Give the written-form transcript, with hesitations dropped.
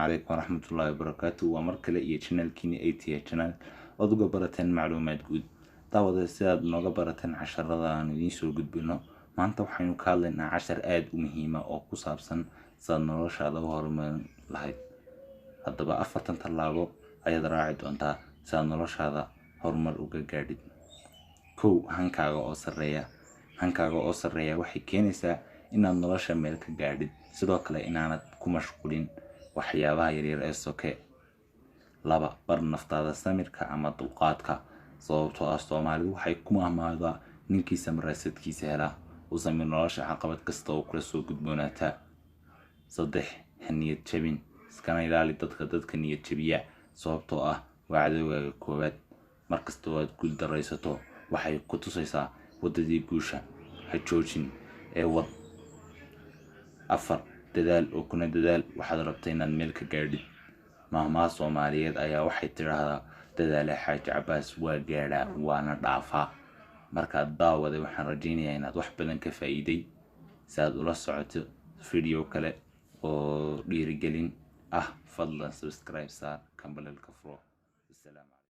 عليكم ورحمة الله وبركاته ومركلة iyo channelkiini ATA channel ood uga barateen macluumaad guud daawada sidaad nooga barateen casharrada aan idiin soo gudbino maanta waxaynu ka hadlaynaa cashar aad u muhiim ah oo ku saabsan sida noloshaada u horumarin lahayd haddaba 4 tallaabo ayaad raaci doontaa sida noloshaada horumar uga gaadhid kow hankaaga oo sareeya waxay keenaysaa inaad nolosha meel ka gaadhid sidoo kale inaanad ku mashquulin waxyaabaha yaryar ee soke laba bar naftaada samirka ama dulqaadka sababtoo ah Soomaalidu waxay ku mahmaadaa ninkii samraasadkiisa hela u samir nolosha caqabad kasta oo kula soo gudboonaata saddex niyad jabin iskana ilaali dadka niyad jabiya sababtoo ah waa cadowgaaga koowaad markasta oo aad guul daraysato waxay ku tusaysaa wadadii guusha ha joojin ee wad afar dadaal oo kuna dadaal waxaad rabtay inaad meel ka gaadhid mahmaa Soomaaliyeed ayaa waxay tiraahdaa dadaal xaaj cabaas waa gaadha waana dhaafaa marka daawada waxaan rajaynayaa inaad wax badan ka faa'iiday saad ula socoto video kale oo dhiirigelin ah fadlan subscribe saar kambalelka furo.